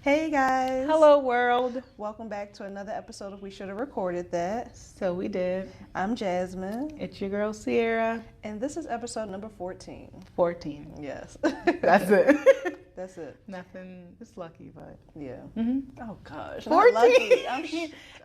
Hey guys. Hello world. Welcome back to another episode of We Should Have Recorded That. So we did. I'm Jasmine. It's your girl Sierra. And this is episode number 14. 14. Yes. That's it. That's it. Nothing. It's lucky, but. Yeah. Mm-hmm. Oh gosh. 14. I'm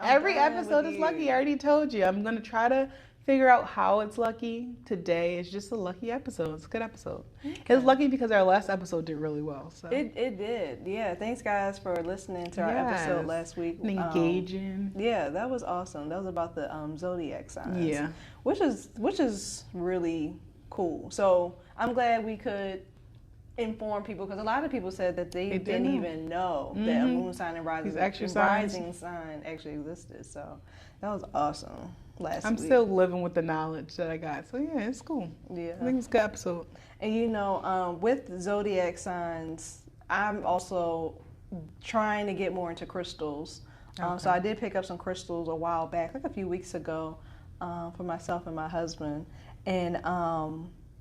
Every done episode with is you. lucky. I already told you. I'm going to try to figure out how it's lucky. Today is just a lucky episode. It's a good episode. Okay. It's lucky because our last episode did really well. So. It did. Yeah. Thanks guys for listening to our episode last week. And engaging. Yeah, that was awesome. That was about the zodiac signs. Yeah. Which is really cool. So I'm glad we could inform people, because a lot of people said that they didn't even know that a moon sign and rising sign actually existed. So that was awesome I'm week. still living with the knowledge that I got. So yeah, it's cool. Yeah. I think it's a good episode. And with zodiac signs, I'm also trying to get more into crystals. Okay. So I did pick up some crystals a while back, like a few weeks ago, for myself and my husband. And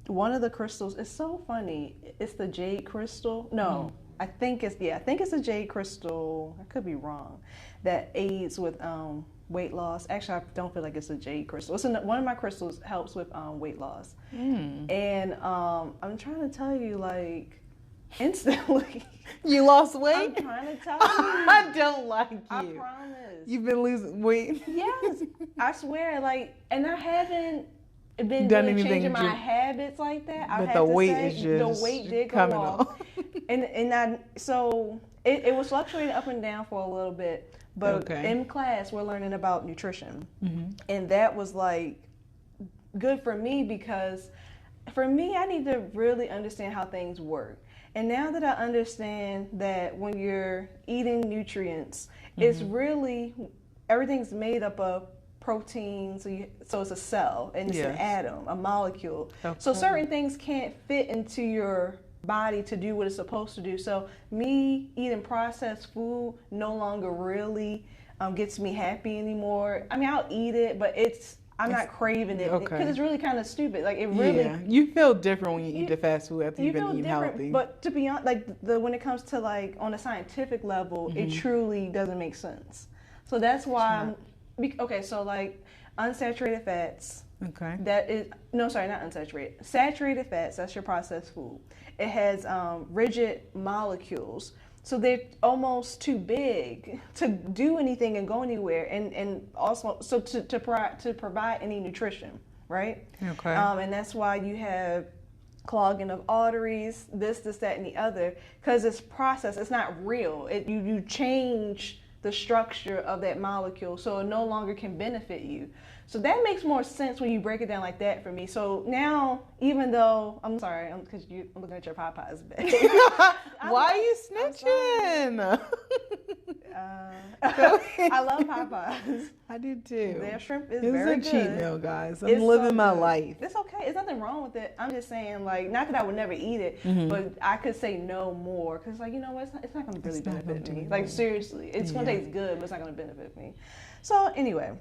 one of the crystals is so funny. It's the jade crystal. No, I think it's a jade crystal. I could be wrong. That aids with weight loss. Actually, I don't feel like it's a jade crystal. One of my crystals helps with weight loss. And I'm trying to tell you, like, instantly. You lost weight? I'm trying to tell you. I don't like you. I promise. You've been losing weight? Yes, I swear. Like, and I haven't been Done really anything changing my habits like that. But the weight is just the weight did go coming off, and so it was fluctuating up and down for a little bit. But in class, we're learning about nutrition, and that was like good for me, because for me, I need to really understand how things work. And now that I understand that when you're eating nutrients, it's really, everything's made up of protein, so it's a cell, and it's an atom, a molecule. So certain things can't fit into your body to do what it's supposed to do. So me eating processed food no longer really gets me happy anymore. I mean, I'll eat it, but I'm not craving it, because it's really kind of stupid. Like, it really. Yeah, you feel different when you eat the fast food after you've been eating healthy. But to be honest, like when it comes to like on a scientific level, it truly doesn't make sense. So that's why so like unsaturated fats. Okay. Not unsaturated. Saturated fats, that's your processed food. It has rigid molecules. So they're almost too big to do anything and go anywhere, and also so to provide any nutrition, right? Okay. And that's why you have clogging of arteries, this, that, and the other, because it's processed. It's not real. You change the structure of that molecule, so it no longer can benefit you. So that makes more sense when you break it down like that for me. So now, even though, I'm sorry, because I'm looking at your Popeyes bag. Why are you snitching? I love Popeyes. I do too. Their shrimp is very good. It's a cheat meal, guys. I'm living my life. It's okay. There's nothing wrong with it. I'm just saying, like, not that I would never eat it, but I could say no more, because, like, you know what? It's not going to really benefit me. Like, seriously, it's going to taste good, but it's not going to benefit me. So anyway.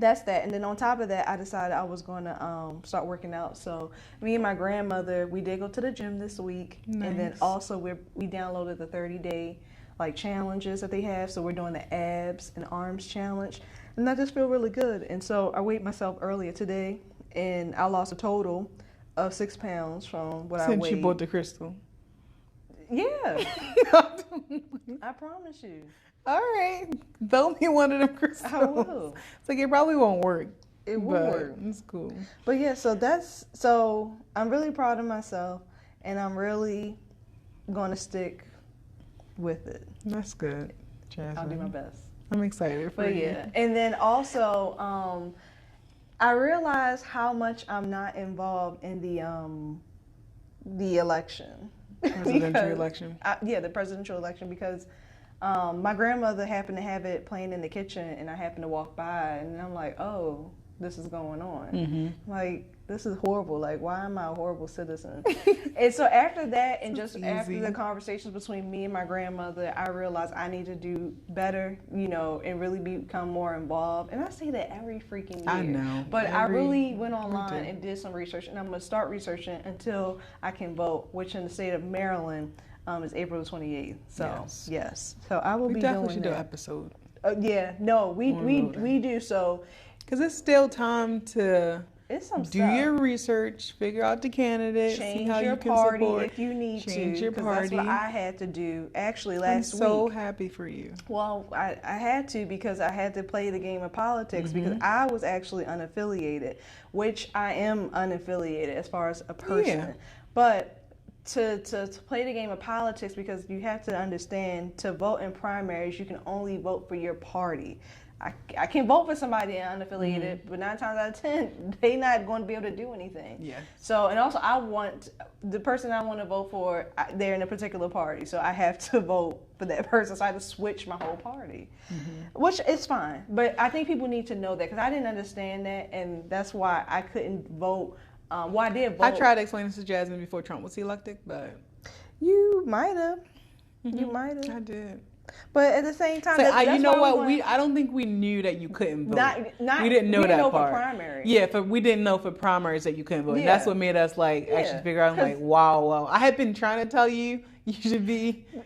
That's that. And then on top of that, I decided I was going to start working out. So me and my grandmother, we did go to the gym this week. Nice. And then also we downloaded the 30-day like challenges that they have. So we're doing the abs and arms challenge. And I just feel really good. And so I weighed myself earlier today, and I lost a total of 6 pounds from what I weighed. Since you bought the crystal. Yeah. I promise you. All right. Throw me one of them crystals. I will. It's like it probably won't work. It will work. It's cool. But yeah, so I'm really proud of myself, and I'm really going to stick with it. That's good, Jasmine. I'll do my best. I'm excited for you. Yeah. And then also, I realized how much I'm not involved in the election. Presidential election. The presidential election, because my grandmother happened to have it playing in the kitchen, and I happened to walk by, and I'm like, oh, this is going on. Like, this is horrible. Like, why am I a horrible citizen? And so after that, and just after the conversations between me and my grandmother, I realized I need to do better, and really become more involved. And I say that every freaking year. I know. But I really went online and did some research, and I'm going to start researching until I can vote, which in the state of Maryland, is April 28th. So yes. So I will be definitely doing should that. do an episode. Yeah, no, we do so. Because it's still time to It's some do stuff. your research, figure out the candidates, Change see how your you can party support. if you need Change to. your That's party. what I had to do actually I'm last week. so happy for you. Well, I had to because I had to play the game of politics because I was actually unaffiliated, which I am unaffiliated as far as a person. Yeah. But to play the game of politics, because you have to understand, to vote in primaries, you can only vote for your party. I can vote for somebody unaffiliated, but 9 times out of 10, they not going to be able to do anything. Yeah. So, and also I want, the person I want to vote for, they're in a particular party. So I have to vote for that person. So I had to switch my whole party, which is fine. But I think people need to know that because I didn't understand that. And that's why I couldn't vote. Well, I did vote. I tried to explain this to Jasmine before Trump was elected, but... You might have. You might have. I did. But at the same time, So that's you know why what? I don't think we knew that you couldn't vote. Not, we didn't know that for part. primary. Yeah, we didn't know for primaries that you couldn't vote. And that's what made us actually figure out. I'm like, wow. I had been trying to tell you should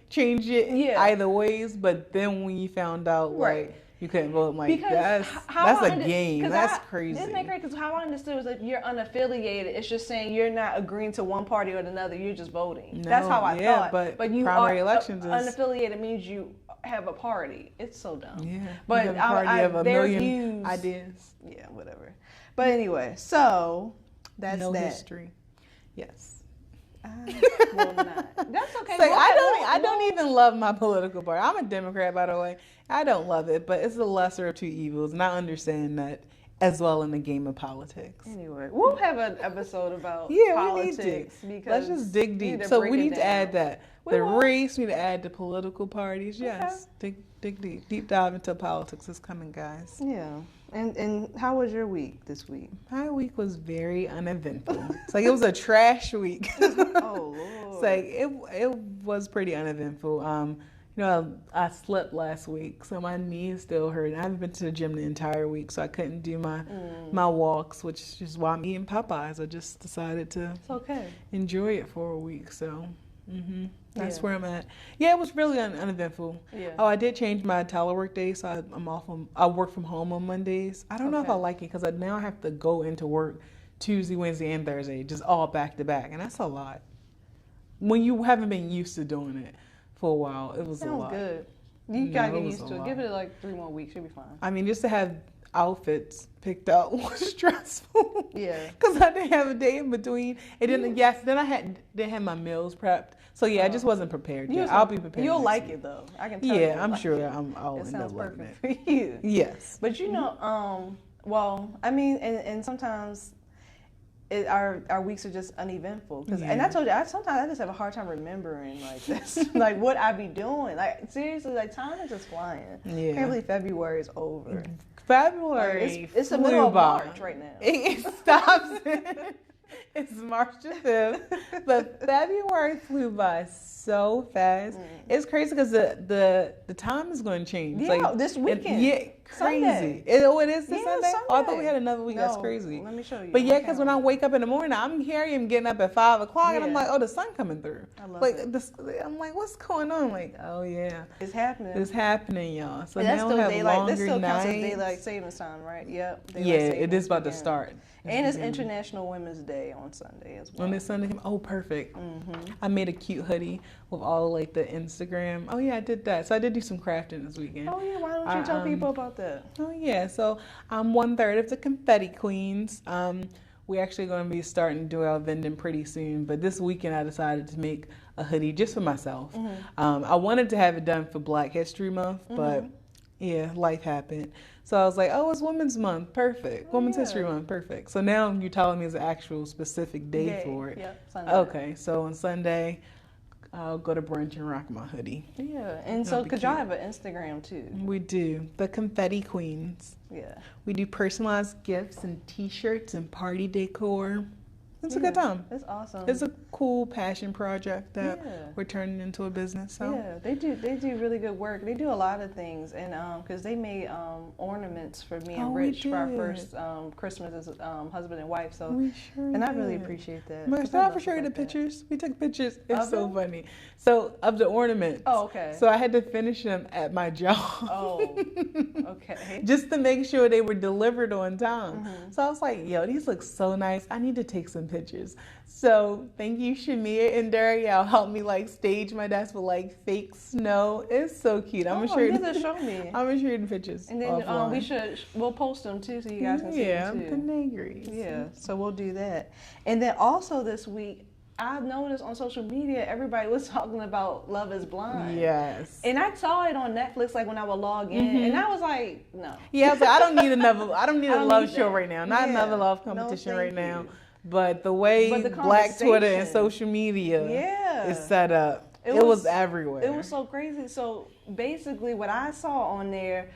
change it either ways, but then when you found out you couldn't vote, I'm like, that's a game. That's crazy. Isn't that great? Because how I understood was that you're unaffiliated. It's just saying you're not agreeing to one party or another. You're just voting. No, that's how I thought. But you primary elections unaffiliated means you have a party. It's so dumb. Yeah. But you have a party of a million views. ideas. Yeah, whatever. But anyway, so that's no that. history. Yes. Will not. That's okay. So I don't even love my political party. I'm a Democrat, by the way. I don't love it, but it's the lesser of two evils, and I understand that as well in the game of politics. Anyway, we'll have an episode about politics. Because let's just dig deep. So we need to add that. Race, we need to add the political parties. Yes. Dig deep. Deep dive into politics is coming, guys. Yeah. And how was your week this week? My week was very uneventful. It's like it was a trash week. Oh, Lord. It's like it was pretty uneventful. I slept last week, so my knee is still hurting. I haven't been to the gym the entire week, so I couldn't do my walks, which is why I'm eating Popeyes. I just decided to enjoy it for a week, so that's where I'm at. Yeah, it was really uneventful. Yeah. Oh, I did change my telework day, so I'm off. I work from home on Mondays. I don't know if I like it because now I have to go into work Tuesday, Wednesday, and Thursday, just all back to back, and that's a lot. When you haven't been used to doing it for a while, it was a lot. Sounds good. You gotta get used to it. Give it like 3 more weeks, you'll be fine. I mean, just to have outfits picked out was stressful. Yeah. Because I didn't have a day in between. And then then I didn't have my meals prepped. So I just wasn't prepared yet. I'll be prepared. You'll like it though. I can tell you. Yeah, I'm sure I'll end up liking it. For you. Yes. But well, I mean, and sometimes our weeks are just uneventful. And I told you, sometimes I just have a hard time remembering like this, like what I be doing. Like seriously, like time is just flying. Yeah. Apparently February is over. February. It's the middle of March right now. It stops. It's March the 5th, but February flew by so fast. It's crazy because the time is going to change. Yeah, like, this weekend. Crazy. It is this Sunday? Sunday. Oh, I thought we had another week. No, that's crazy. Let me show you. But yeah, because when I wake up in the morning, I'm getting up at 5 o'clock, and I'm like, oh, the sun coming through. I love it. I'm like, what's going on? Like, oh yeah, it's happening. It's happening, y'all. So now we have daylight. Longer this still nights. Counts as daylight savings time, right? Yep. Yeah, it is about to start. And it's International Women's Day on Sunday as well. On this Sunday, oh, perfect. I made a cute hoodie with all like the Instagram. Oh yeah, I did that. So I did do some crafting this weekend. Oh yeah, why don't you tell people about that? Oh yeah, so I'm 1/3 of the Confetti Queens. We're actually going to be starting to do our vending pretty soon. But this weekend I decided to make a hoodie just for myself. I wanted to have it done for Black History Month, but yeah, life happened. So I was like, oh, it's Women's Month. Perfect. Women's History Month. Perfect. So now you're telling me it's an actual specific day for it. Yep, Sunday. Okay, so on Sunday, I'll go to brunch and rock my hoodie. Yeah, and so because y'all have an Instagram too. We do. The Confetti Queens. Yeah. We do personalized gifts and T-shirts and party decor. It's a good time. It's awesome. It's a cool passion project that we're turning into a business. So. Yeah, they do really good work. They do a lot of things, and because they made ornaments for me and Rich for our first Christmas as husband and wife. So, and I really appreciate that. Did I ever show you the pictures? We took pictures. It's so funny. So of the ornaments. Oh, okay. So I had to finish them at my job. Oh, okay. Just to make sure they were delivered on time. So I was like, yo, these look so nice. I need to take some pictures. So thank you, Shamir and Darielle, helped me like stage my desk with like fake snow. It's so cute. I'm gonna show you. Show me. I'm gonna show you the pictures. And then we'll post them too, so you guys can see them too. Yeah, the nagries. Yeah, so we'll do that. And then also this week, I've noticed on social media, everybody was talking about Love is Blind. Yes. And I saw it on Netflix, like when I would log in, and I was like, no. Yeah, I was like, I don't need a love show right now. Not another love competition right now. But the way Black Twitter and social media is set up, it was everywhere. It was so crazy. So basically what I saw on there,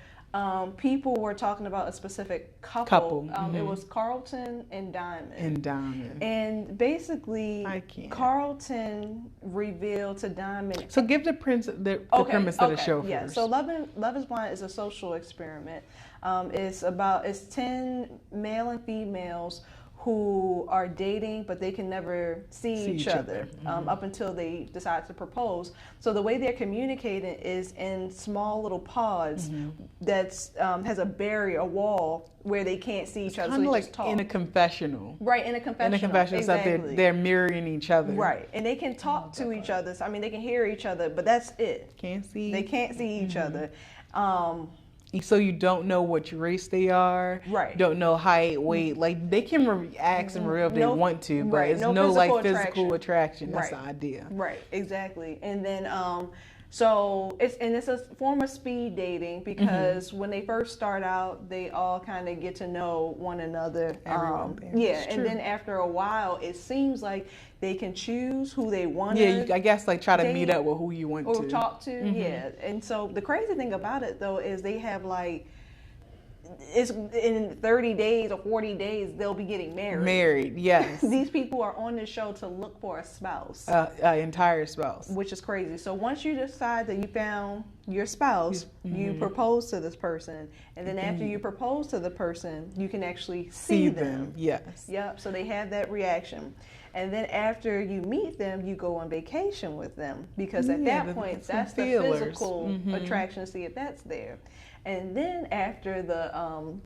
people were talking about a specific couple. It was Carlton and Diamond. And basically, Carlton revealed to Diamond. So give the premise of the show first. Yeah. So Love is Blind is a social experiment. It's 10 male and females who are dating, but they can never see each other up until they decide to propose. So the way they're communicating is in small little pods that's has a barrier, a wall where they can't see each other. Kind of like just talk. In a confessional. Right, in a confessional. Exactly. So they're mirroring each other. Right, and they can talk to each other. So, I mean, they can hear each other, but that's it. They can't see each other. So you don't know which race they are. Right. Don't know height, weight. Like they can ask and reveal if they want to, but it's no like physical attraction. That's the idea. Right. Exactly. And then so it's a form of speed dating because when they first start out, they all kind of get to know one another. And then after a while, it seems like they can choose who they want. Yeah, I guess like try to meet up with who you want or talk to. Yeah, and so the crazy thing about it though is they have like. It's in 30 days or 40 days they'll be getting married. Yes. These people are on the show to look for a spouse, entire spouse, which is crazy. So once you decide that you found your spouse, you propose to this person, and then after you propose to the person, you can actually see them. Yes. Yep. So they have that reaction. And then after you meet them, you go on vacation with them because at that point, that's the physical attraction to see if that's there. And then after the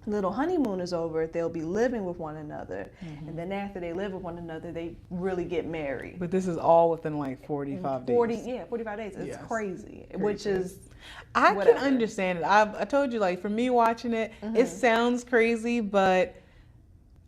little honeymoon is over, they'll be living with one another. And then after they live with one another, they really get married. But this is all within like 45 days. 45 days. It's crazy. Which is I can understand it. I told you, like, for me watching it, it sounds crazy, but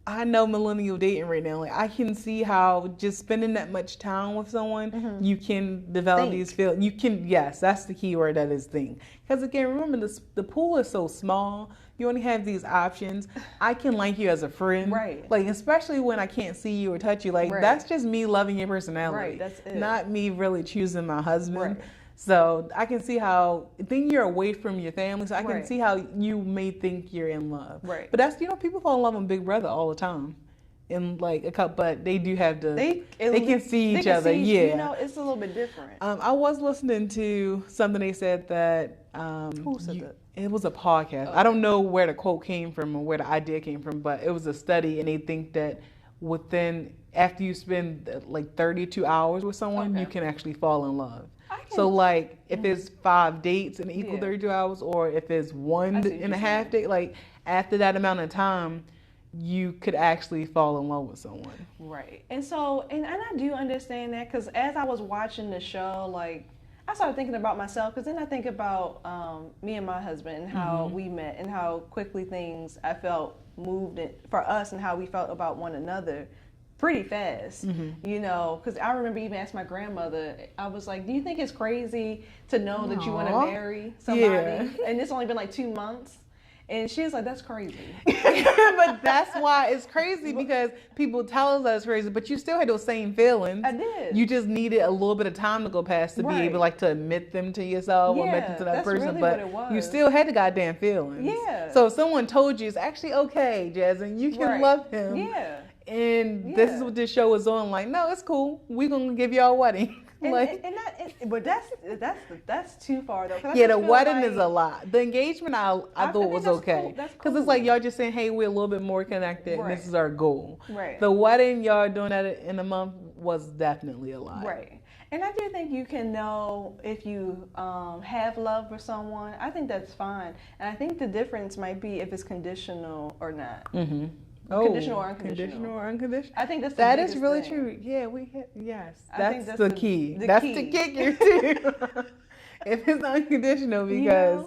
I know millennial dating right now. Like I can see how just spending that much time with someone, you can develop these feelings. You can, that's the key word. That is think. Because again, remember the pool is so small. You only have these options. I can like you as a friend, right? Like especially when I can't see you or touch you. Like that's just me loving your personality, right? That's it. Not me really choosing my husband. Right. So I can see how then you're away from your family. So I can see how you may think you're in love. Right. But that's people fall in love on Big Brother all the time. In like a couple, but they do have to. They can see each other. It's a little bit different. I was listening to something they said that. Who said that? It was a podcast. I don't know where the quote came from or where the idea came from, but it was a study, and they think that after you spend like 32 hours with someone, you can actually fall in love. So like if it's 5 dates and equal 32 hours, or if it's 1.5 date, like after that amount of time, you could actually fall in love with someone. Right. And so, and I do understand that because as I was watching the show, like I started thinking about myself because then I think about me and my husband and how we met and how quickly things I felt moved for us and how we felt about one another pretty fast, because I remember even asking my grandmother, I was like, do you think it's crazy to know that you want to marry somebody? And it's only been like 2 months. And she was like, that's crazy. But that's why it's crazy, because people tell us that it's crazy, but you still had those same feelings. I did. You just needed a little bit of time to go past to be able like to admit them to yourself or admit them to that person. Really but what it was. You still had the goddamn feelings. Yeah. So if someone told you it's actually okay, Jasmine, you can love him. Yeah. and this is what this show is on. Like, no, it's cool. We're gonna give y'all a wedding. But that's too far though. Yeah, the wedding is a lot. The engagement, I thought was okay, because it's like y'all just saying, hey, we're a little bit more connected, and this is our goal. Right. The wedding, y'all doing that in a month, was definitely a lot. Right. And I do think you can know if you have love for someone. I think that's fine. And I think the difference might be if it's conditional or not. Mm-hmm. Conditional or unconditional. Conditional or unconditional. I think that is really thing. True. Yeah, yes. That's the key. That's the kicker too. If it's unconditional, because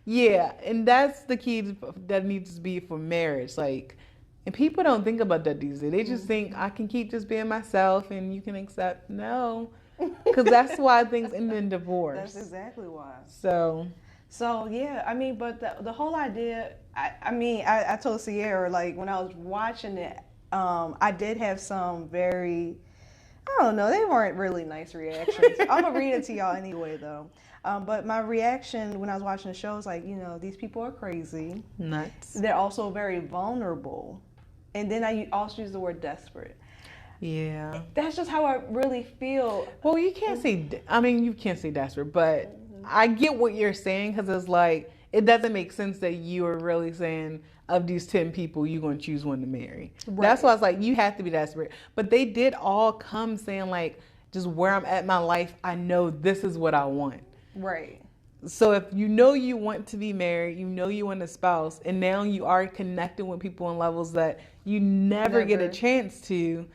yeah, and that's the key that needs to be for marriage. Like, and people don't think about that these days. They just think I can keep just being myself and you can accept. No, because that's why things end in divorce. That's exactly why. So yeah, I mean, but the whole idea, I told Sierra, like, when I was watching it, I did have some very, I don't know, they weren't really nice reactions. I'm going to read it to y'all anyway, though. But my reaction when I was watching the show was like, these people are crazy. Nuts. They're also very vulnerable. And then I also use the word desperate. Yeah. That's just how I really feel. Well, you can't say desperate, but I get what you're saying, because it's like, it doesn't make sense that you are really saying, of these 10 people, you're going to choose one to marry. Right. That's why I was like, you have to be desperate. But they did all come saying, like, just where I'm at in my life, I know this is what I want. Right. So if you want to be married, you want a spouse, and now you are connecting with people on levels that you never get a chance to.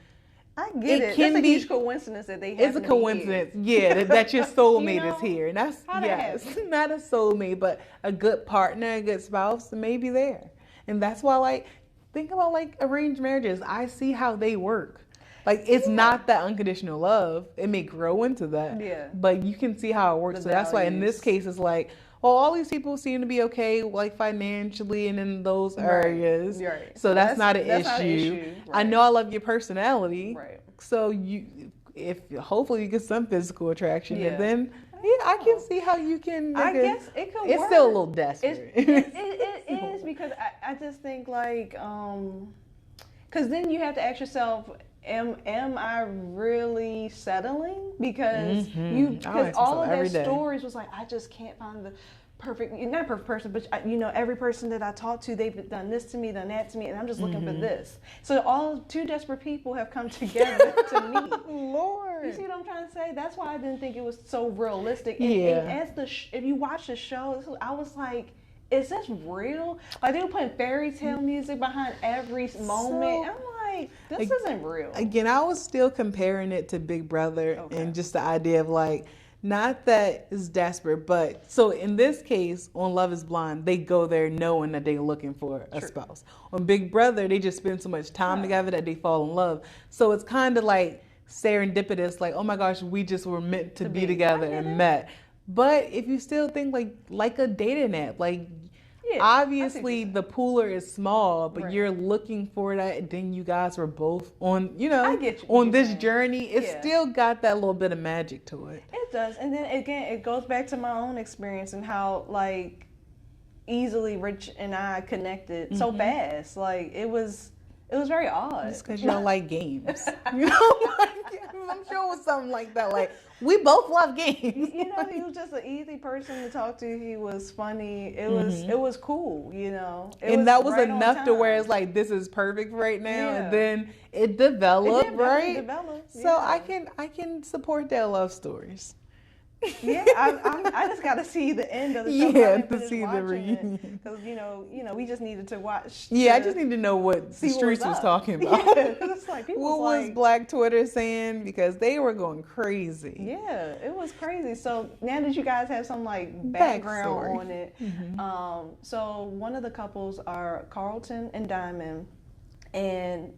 I get it. It's a huge coincidence that they have. It's a coincidence, that your soulmate is here, and that's not a soulmate, but a good partner, a good spouse, may be there, and that's why, like, think about like arranged marriages. I see how they work. Like, it's not that unconditional love. It may grow into that, but you can see how it works. So that's why in this case, it's like, well, all these people seem to be okay, like financially and in those areas. Right. So that's not an issue. Right. I know I love your personality. Right. So hopefully you get some physical attraction, and then I can see how you can. I guess it could work. It's still a little desperate. It is, because I just think, like, because then you have to ask yourself, am I really settling? Because all of their stories was like, I just can't find the not perfect person, but every person that I talked to, they've done this to me, done that to me, and I'm just looking for this. So all two desperate people have come together to meet. Lord, you see what I'm trying to say? That's why I didn't think it was so realistic. And as if you watch the show, I was like, is this real? Like, they were putting fairy tale music behind every moment. I'm like, this isn't real. Again, I was still comparing it to Big Brother, and just the idea of, like, not that it's desperate, but so in this case, on Love is Blind, they go there knowing that they're looking for a spouse. On Big Brother, they just spend so much time together that they fall in love. So it's kind of like serendipitous, like, oh my gosh, we just were meant to be together and met. But if you still think like a dating app, like, obviously the pooler is small, but you're looking for that, and then you guys were both on, on this journey. It's still got that little bit of magic to it. It does. And then again, it goes back to my own experience and how, like, easily Rich and I connected so fast. Like, it was very odd. It's because you don't like games. I'm sure it was something like that. Like, we both love games. He was just an easy person to talk to. He was funny. It was cool, And that was enough to where it's like, this is perfect right now. And then it developed, right? So I can support their love stories. I just got to see the end of the show. To see the reunion. Because we just needed to watch. I just need to know what the streets was talking about. Because it's like, what was Black Twitter saying? Because they were going crazy. Yeah, it was crazy. So now that you guys have some, like, background on it, so one of the couples are Carlton and Diamond, and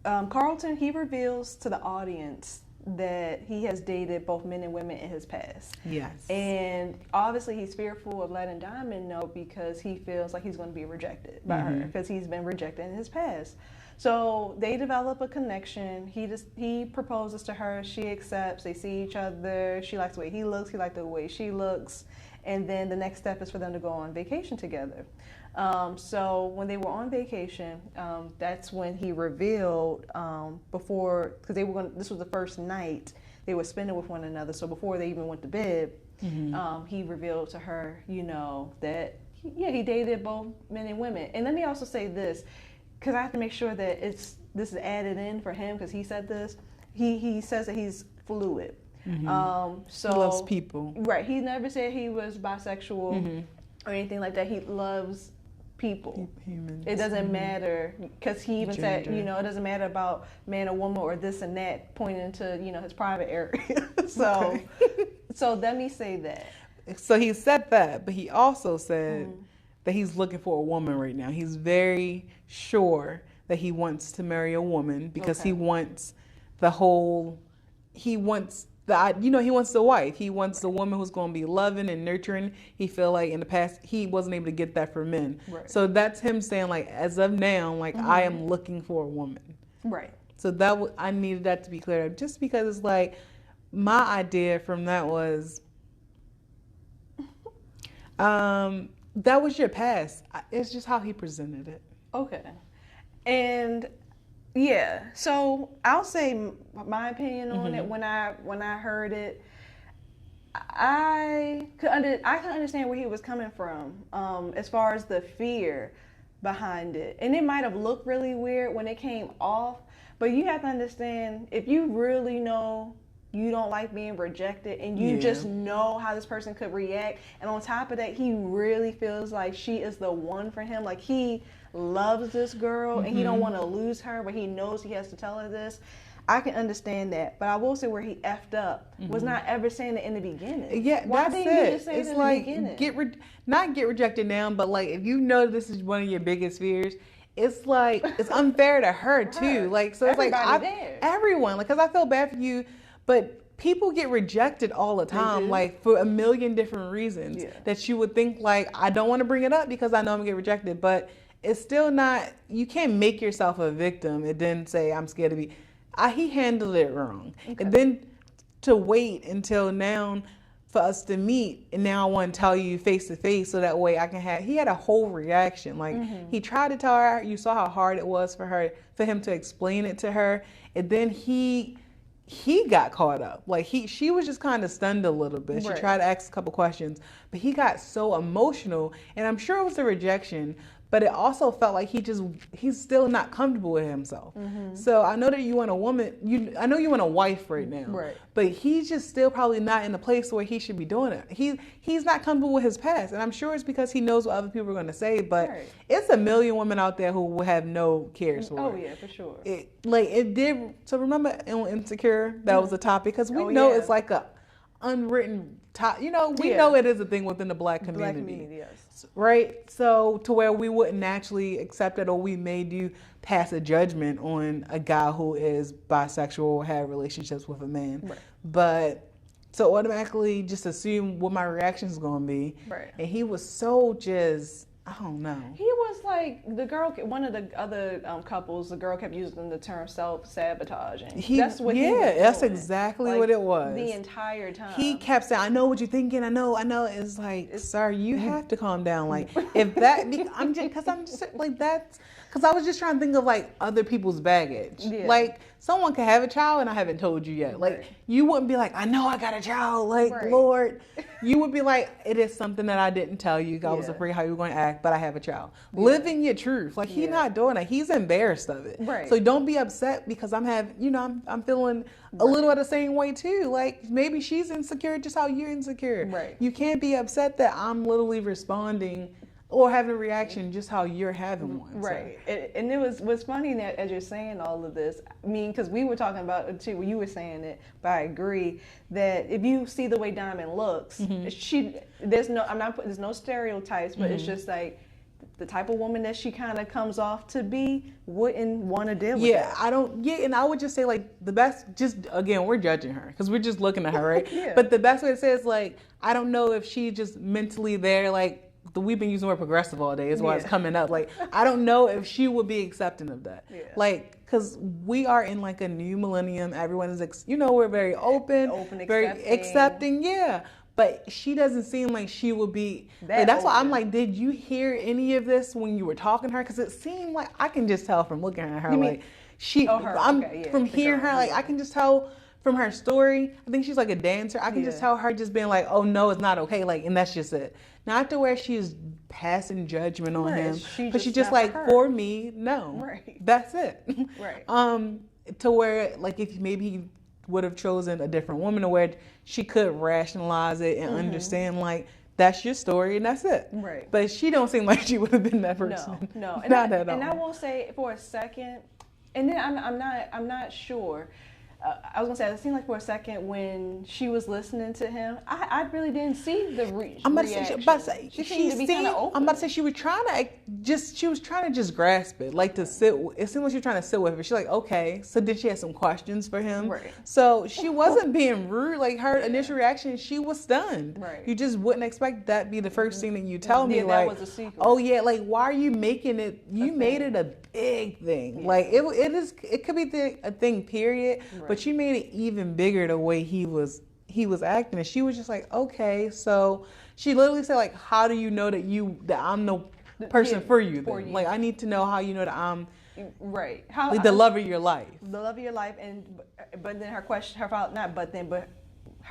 Carlton, he reveals to the audience that he has dated both men and women in his past. Yes. And obviously he's fearful of letting Diamond know, because he feels like he's going to be rejected by her, because he's been rejected in his past. So they develop a connection. He proposes to her. She accepts. They see each other. She likes the way he looks. He likes the way she looks. And then the next step is for them to go on vacation together. So when they were on vacation, that's when he revealed before, because this was the first night they were spending with one another. So before they even went to bed, he revealed to her, that he dated both men and women. And let me also say this, because I have to make sure that this is added in for him, because he said this. He says that he's fluid. So he loves people. Right. He never said he was bisexual or anything like that. He loves people. Humans. It doesn't matter, because he even said, it doesn't matter about man or woman or this and that, pointing to, his private area. So let me say that. So he said that, but he also said that he's looking for a woman right now. He's very sure that he wants to marry a woman, because he wants he wants the wife. He wants the woman who's going to be loving and nurturing. He feel like in the past he wasn't able to get that from men. Right. So that's him saying, like, as of now, I am looking for a woman. Right. So I needed that to be clear, just because it's like my idea from that was that was your past. It's just how he presented it. Okay. And yeah, so I'll say my opinion on it. When I heard it, I could understand where he was coming from, as far as the fear behind it. And it might have looked really weird when it came off, but you have to understand, if you really know you don't like being rejected, and you just know how this person could react, and on top of that, he really feels like she is the one for him. Like, he loves this girl and he don't want to lose her, but he knows he has to tell her this. I can understand that, but I will say where he effed up was not ever saying it in the beginning. Yeah, why that's didn't it. you just say It's it in like, the beginning? not get rejected now, but like, if you know this is one of your biggest fears, it's like, it's unfair to her too. Like, so it's everyone, like, because I feel bad for you, but people get rejected all the time, like, for a million different reasons that you would think, like, I don't want to bring it up because I know I'm gonna get rejected, but it's still not, you can't make yourself a victim and then say, I'm scared to be. He handled it wrong. Okay. And then to wait until now for us to meet, and now I want to tell you face to face so that way I can he had a whole reaction. Like, he tried to tell her, you saw how hard it was for him to explain it to her, and then he got caught up. Like, she was just kind of stunned a little bit. She tried to ask a couple questions, but he got so emotional, and I'm sure it was a rejection, but it also felt like he's still not comfortable with himself. So I know that you want a woman, I know you want a wife right now, but he's just still probably not in the place where he should be doing it. He's not comfortable with his past, and I'm sure it's because he knows what other people are going to say, but it's a million women out there who will have no cares for it. Oh yeah, for sure. So remember on Insecure, that was a topic, because we know it's like a unwritten top, we know it is a thing within the black community. Yes. Right? So to where we wouldn't naturally accept it, or we may do pass a judgment on a guy who is bisexual or have relationships with a man. Right. But so automatically just assume what my reaction is going to be. Right. And he was so just, I don't know. He was like, one of the other couples, the girl kept using the term self-sabotaging. That's what he was doing. That's exactly what it was. The entire time. He kept saying, I know what you're thinking. I know. It's like, sir, you have to calm down. Like, if that, because I was just trying to think of like other people's baggage. Yeah. Like, someone could have a child and I haven't told you yet. Like, you wouldn't be like, I know I got a child. Like, Lord, you would be like, it is something that I didn't tell you. I was afraid how you were going to act, but I have a child. Living your truth. Like, he's not doing it. He's embarrassed of it. Right. So don't be upset because I'm feeling a little of the same way too. Like, maybe she's insecure just how you're insecure. Right. You can't be upset that I'm literally responding or having a reaction just how you're having one. Right. So. And it was funny that as you're saying all of this, I mean, because we were talking about it too when you were saying it, but I agree that if you see the way Diamond looks, there's no stereotypes, but it's just like the type of woman that she kind of comes off to be wouldn't want to deal with that. And I would just say, like, the best, just, again, we're judging her because we're just looking at her, right? Yeah. But the best way to say is, like, I don't know if she's just mentally there, like, we've been using the word progressive all day is why it's coming up. Like, I don't know if she would be accepting of that. Yeah. Like, because we are in like a new millennium. Everyone is, we're very open, very accepting. Yeah. But she doesn't seem like she would be. That's why I'm like, did you hear any of this when you were talking to her? Because it seemed like, I can just tell from looking at her, like, from hearing her, like, I can just tell from her story. I think she's like a dancer. I can just tell her just being like, oh no, it's not okay. Like, and that's just it. Not to where she's passing judgment on him, but she's just like, for me, no. Right. That's it. Right. To where, like, if maybe he would have chosen a different woman, to where she could rationalize it and understand, like, that's your story and that's it. Right. But she don't seem like she would have been that person. No. Not at all. And I will say for a second, and then I'm not sure. I was gonna say, it seemed like for a second when she was listening to him, I really didn't see the reaction. She seemed to be kind of open. I'm about to say she was trying to just grasp it, like to sit. It seemed like she was trying to sit with it. She's like, okay. So then she had some questions for him. Right. So she wasn't being rude. Like, her initial reaction, she was stunned. Right. You just wouldn't expect that to be the first thing that you tell me. Like, that was a secret. Oh yeah, like, why are you making it? You made it a big thing. Yeah. Like, it could be a thing. Period. Right. But you made it even bigger the way he was acting, and she was just like, okay. So she literally said, like, how do you know that I'm the person for you? Then? Like, I need to know how you know that I'm the love of your life. The love of your life, but then her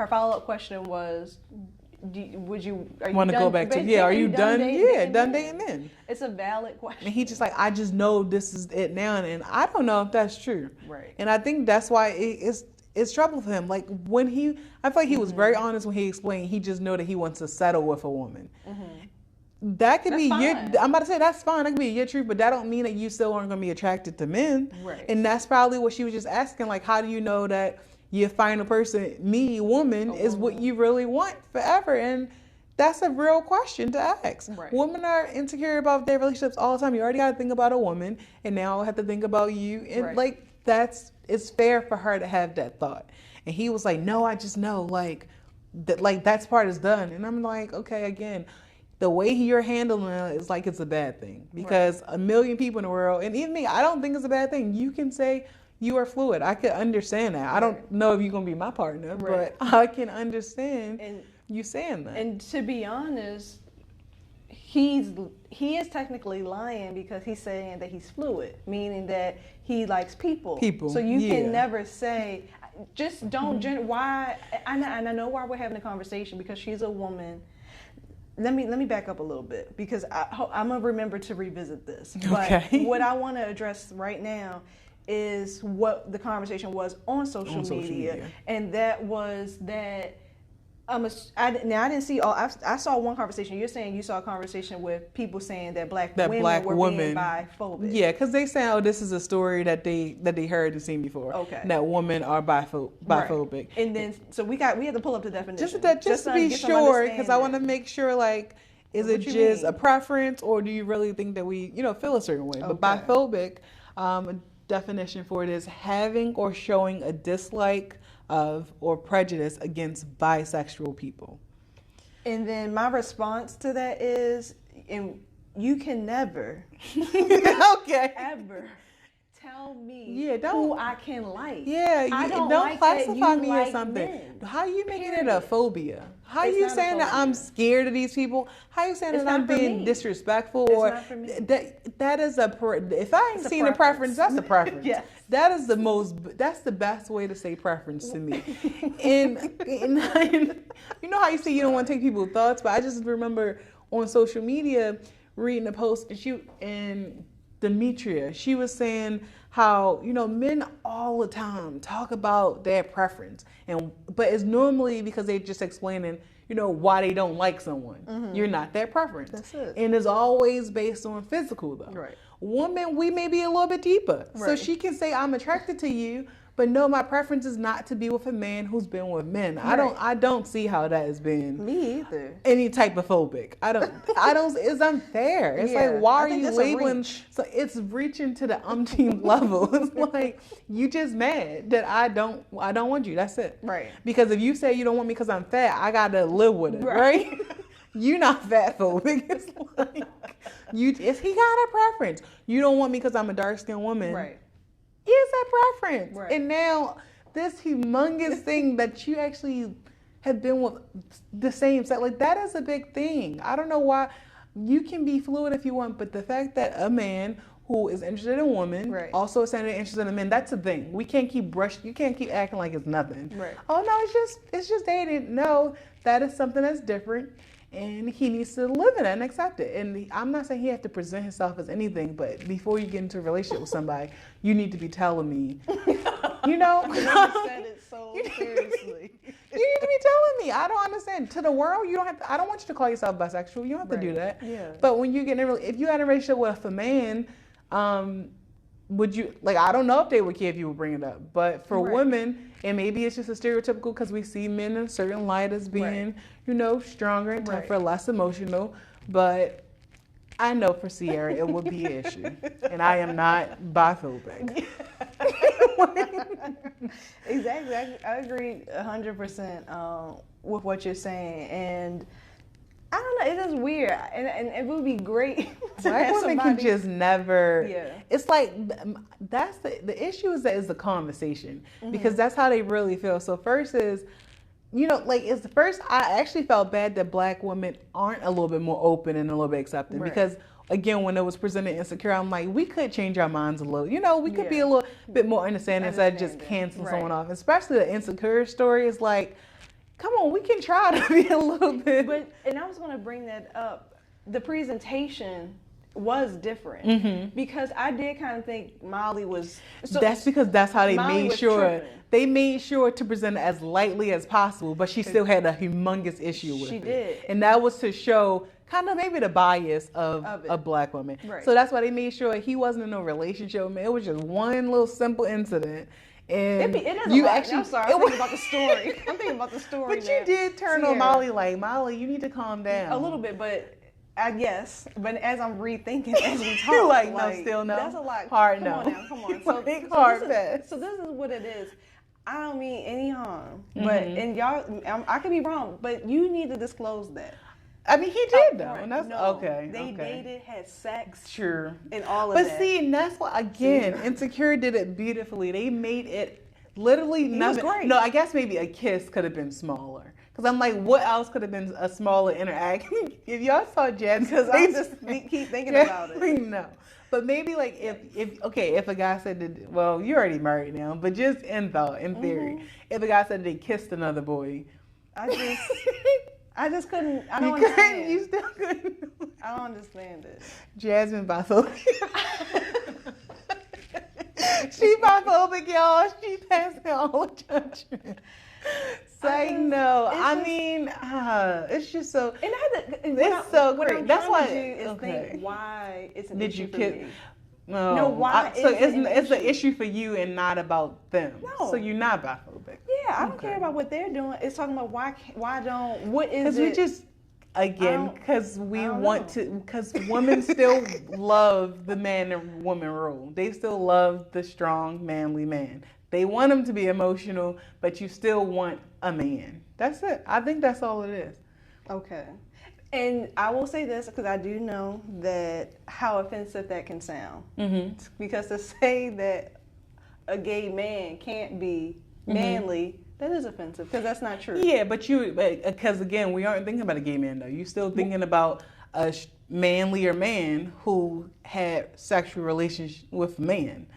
follow-up question was, are you want to go back to are you done? Done dating men? It's a valid question. And he just like, I just know this is it now, and I don't know if that's true. Right. And I think that's why it's trouble for him. Like, I feel like he was very honest when he explained he just know that he wants to settle with a woman. That could be fine. I'm about to say that's fine. That could be your truth, but that don't mean that you still aren't going to be attracted to men. Right. And that's probably what she was just asking. Like, how do you know that your final person, woman, is what you really want forever? And that's a real question to ask. Right. Women are insecure about their relationships all the time. You already got to think about a woman, and now I have to think about you. And like, it's fair for her to have that thought. And he was like, no, I just know, like, that's part is done. And I'm like, okay, again, the way you're handling it is like it's a bad thing, because a million people in the world, and even me, I don't think it's a bad thing. You can say you are fluid. I could understand that. I don't know if you're going to be my partner, but I can understand you saying that. And to be honest, he is technically lying, because he's saying that he's fluid, meaning that he likes people. So you can never say, just don't, why, and I know why we're having a conversation, because she's a woman. Let me back up a little bit, because I'm going to remember to revisit this. But what I want to address right now is what the conversation was on social media. And that was that I didn't see all. I saw one conversation. You're saying you saw a conversation with people saying that black women were being biphobic. Yeah, because they say, oh, this is a story that they heard and seen before. Okay. That women are biphobic. Right. And then so we had to pull up the definition just to be sure, because I want to make sure, like, is it just a preference, or do you really think that we feel a certain way? But biphobic, a definition for it is having or showing a dislike of or prejudice against bisexual people. And then my response to that is, and you can never ever tell me who I can like. I don't like classify me as something. Men. How are you making it a phobia? How are you saying that I'm scared of these people? How are you saying that I'm being disrespectful? Or that is if I ain't seen a preference, that's a preference. Yes. That is that's the best way to say preference to me. and you know how you say you don't want to take people's thoughts, but I just remember on social media reading a post, and Demetria, she was saying how, men all the time talk about their preference, but it's normally because they're just explaining, why they don't like someone. Mm-hmm. You're not their preference. That's it. And it's always based on physical, though. Right. Women, we may be a little bit deeper. Right. So she can say, I'm attracted to you, but no, my preference is not to be with a man who's been with men. Right. I don't see how that has been me either. Any type of phobic. I don't it's unfair. It's like, why are you labeling? So it's reaching to the umpteen level. It's like, you just mad that I don't want you. That's it. Right. Because if you say you don't want me because I'm fat, I gotta live with it. Right? You're not fat phobic. It's like he got a preference. You don't want me because I'm a dark skinned woman. Right. It's a preference. Right. And now this humongous thing that you actually have been with the same sex, like that is a big thing. I don't know why. You can be fluid if you want, but the fact that a man who is interested in women, right. also is interested in men, that's a thing. We can't keep you can't keep acting like it's nothing. Right. Oh no, it's just dating. No, that is something that's different. And he needs to live in it and accept it. And I'm not saying he has to present himself as anything, but before you get into a relationship with somebody, you need to be telling me, you know. You said it so seriously. You need to be telling me. I don't understand. To the world, you don't have to, I don't want you to call yourself bisexual. You don't have to do that. Yeah. But when you get if you had a relationship with a man, would you, like, I don't know if they would care if you would bring it up, but for women, and maybe it's just a stereotypical because we see men in a certain light as being, you know, stronger and tougher, less emotional, but I know for Sierra it would be an issue, and I am not biphobic. Exactly, I agree 100% with what you're saying, and I don't know, it is weird, and it would be great to Black women can just never. Yeah. It's like that's the issue is that is the conversation because that's how they really feel. So first is, you know, like it's the first. I actually felt bad that Black women aren't a little bit more open and a little bit accepting because again, when it was presented insecure, I'm like, we could change our minds a little. You know, we could be a little bit more understanding instead of just canceling someone off. Especially the insecure story is like, come on, we can try to be a little bit. And I was going to bring that up. The presentation was different because I did kind of think Molly was. So that's because that's how they Molly made sure. tripping. They made sure to present it as lightly as possible, but she still had a humongous issue with it. She did. And that was to show kind of maybe the bias of a Black woman. Right. So that's why they made sure he wasn't in a relationship with me. It was just one little simple incident. And it is a lot. I'm sorry, I'm thinking about the story. I'm thinking about the story. But you did turn on Molly like, Molly, you need to calm down. A little bit, but I guess. But as I'm rethinking as we talk, you're like, no, still no. That's a lot. Hard come no. on now, come on. So this is what it is. I don't mean any harm, but and y'all, I could be wrong, but you need to disclose that. I mean, he did though, and that's okay. They dated, had sex, sure, and all of that. But see, and that's why again, Insecure did it beautifully. They made it literally nothing. Was great. No, I guess maybe a kiss could have been smaller. Because I'm like, what else could have been a smaller interact? If y'all saw Jasmine, because I just keep thinking about it. No, but maybe like if a guy said that, well, you're already married now, but just in thought, in theory, if a guy said they kissed another boy, I just couldn't. I don't understand. You still couldn't. I don't understand it. Jasmine biphobic. She biphobic, y'all. She passing all the judgment. Say no. It's just so. And it's so great. That's why. Think why it's an Did issue you for kiss? me. No, why? So it's an issue for you and not about them. No. So you're not biphobic. Yeah, I don't care about what they're doing. It's talking about why don't, what is it? Because we just, again, because we want to, because women still love the man and woman role. They still love the strong, manly man. They want him to be emotional, but you still want a man. That's it. I think that's all it is. Okay. And I will say this because I do know that how offensive that can sound. Mm-hmm. Because to say that a gay man can't be manly, that is offensive because that's not true. Yeah, because again, we aren't thinking about a gay man though. You're still thinking about a manlier man who had sexual relations with a man.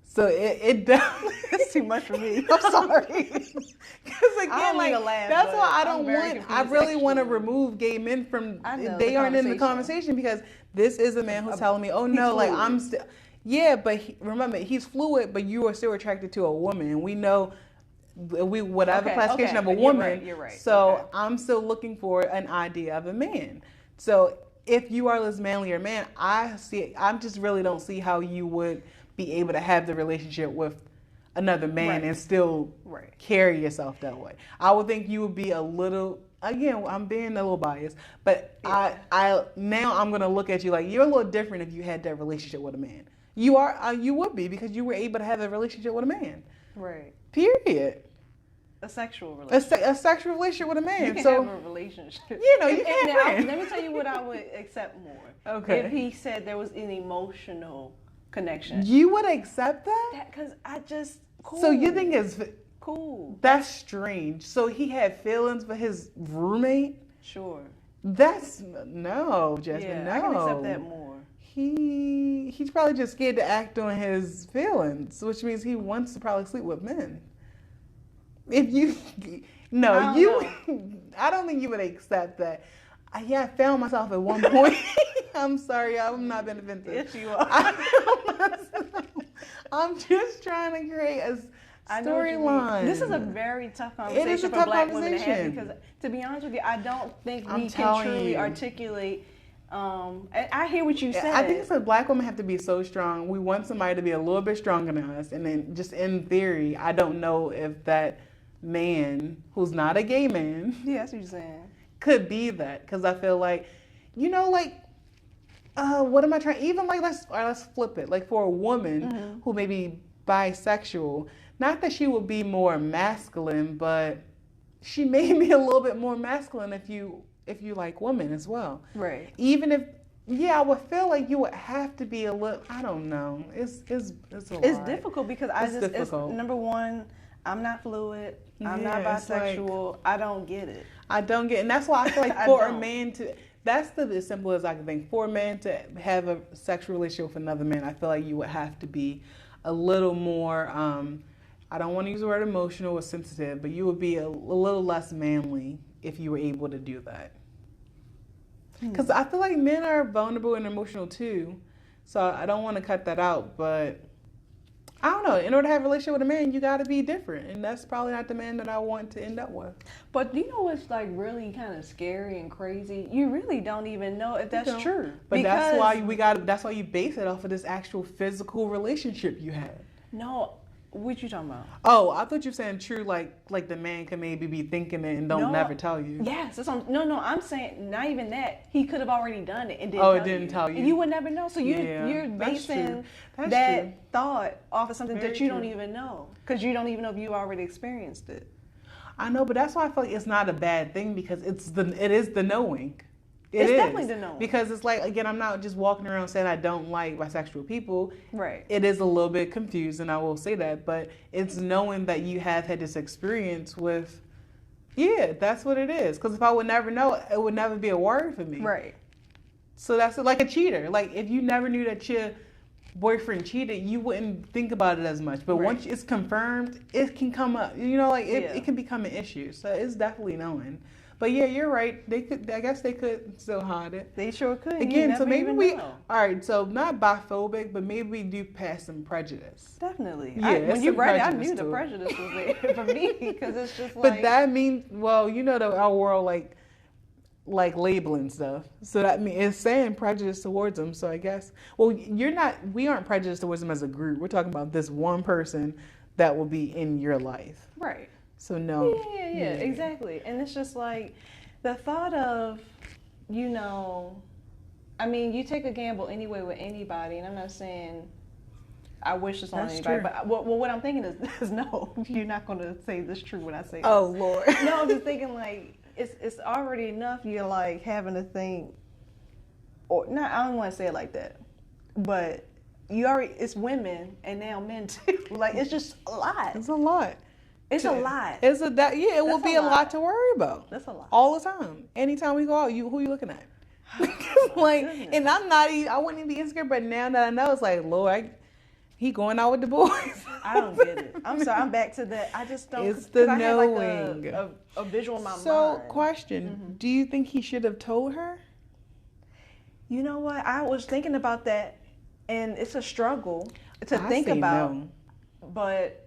So it's too much for me. I'm sorry. Because again, that's why I really want to remove gay men from. They aren't in the conversation because this is a man who's telling me, oh no, like I'm still. Yeah, but remember, he's fluid, but you are still attracted to a woman, and we know. Whatever classification of a woman. You're right. So I'm still looking for an idea of a man. So if you are this manlier man, I just really don't see how you would be able to have the relationship with another man and still carry yourself that way. I would think you would be a little. Again, I'm being a little biased, but I now I'm gonna look at you like you're a little different if you had that relationship with a man. You are. You would be because you were able to have a relationship with a man. Right. Period. a sexual relationship. A sexual relationship with a man. You can so have a relationship. You know, you can. Let me tell you what I would accept more. Okay. If he said there was an emotional connection. You would accept that? Because I just cool. So you think it's cool? That's strange. So he had feelings for his roommate? Sure. That's no, Jasmine. Yeah, no. I can accept that more. He's probably just scared to act on his feelings, which means he wants to probably sleep with men. If you, no, you, I don't think you would accept that. I found myself at one point. I'm sorry, I'm not being offensive. Yes, you are. I'm just trying to create a storyline. This is a very tough conversation for Black women to have because, to be honest with you, I don't think we can truly articulate. And I hear what you said. I think for Black women have to be so strong. We want somebody to be a little bit stronger than us, and then just in theory, I don't know if that man who's not a gay man, yeah, that's what you're saying, could be that. Because I feel like, what am I trying? Even like let's flip it. Like for a woman who may be bisexual, not that she would be more masculine, but she may be a little bit more masculine if you like women as well. Right. Even if, I would feel like you would have to be a little, I don't know. It's a lot. It's difficult because number one, I'm not fluid. I'm not bisexual. I don't get it. And that's why I feel like for a man to, that's as simple as I can think. For a man to have a sexual relationship with another man, I feel like you would have to be a little more, I don't want to use the word emotional or sensitive, but you would be a little less manly if you were able to do that. Because I feel like men are vulnerable and emotional too. So I don't want to cut that out, but I don't know. In order to have a relationship with a man, you got to be different. And that's probably not the man that I want to end up with. But you know what's like really kind of scary and crazy? You really don't even know if that's true. But that's why you base it off of this actual physical relationship you had. No. What you talking about? Oh, I thought you were saying true, like the man can maybe be thinking it and never tell you. Yes, no, I'm saying not even that. He could have already done it and didn't tell you. And you would never know. So you're basing that thought off of something that you don't even know. Because you don't even know if you already experienced it. I know, but that's why I feel like it's not a bad thing because it is the knowing. It's definitely the knowing. Because it's like, again, I'm not just walking around saying I don't like bisexual people. Right. It is a little bit confusing, I will say that, but it's knowing that you have had this experience with, that's what it is. Because if I would never know, it would never be a word for me. Right. So that's like a cheater. Like if you never knew that your boyfriend cheated, you wouldn't think about it as much. But once it's confirmed, it can come up. It can become an issue. So it's definitely knowing. But yeah, you're right. I guess they could still hide it. They sure could. Again, so maybe all right, so not biphobic, but maybe we do pass some prejudice. Definitely. Yeah, when you read it, I knew the prejudice was there for me because it's just like. But that means, well, our world like labeling stuff. So that means it's saying prejudice towards them. So I guess, we aren't prejudiced towards them as a group. We're talking about this one person that will be in your life. Right. So no. Yeah, exactly. And it's just like the thought of, I mean, you take a gamble anyway with anybody, and I'm not saying I wish this on anybody, but what I'm thinking is no, you're not going to say this true when I say this. Oh, Lord. No, I'm just thinking like it's already enough you're like having to think, or not, I don't want to say it like that, but it's women and now men too. Like it's just a lot. It's a lot. It's a lot. It will be a lot to worry about. That's a lot. All the time. Anytime we go out, who you looking at? And I wouldn't even be insecure, but now that I know, it's like, Lord, he going out with the boys. I don't get it. I'm sorry. I'm back to that. I just don't. It's the knowing. I have a visual in my mind. So, question: do you think he should have told her? You know what? I was thinking about that, and it's a struggle to think about. No. But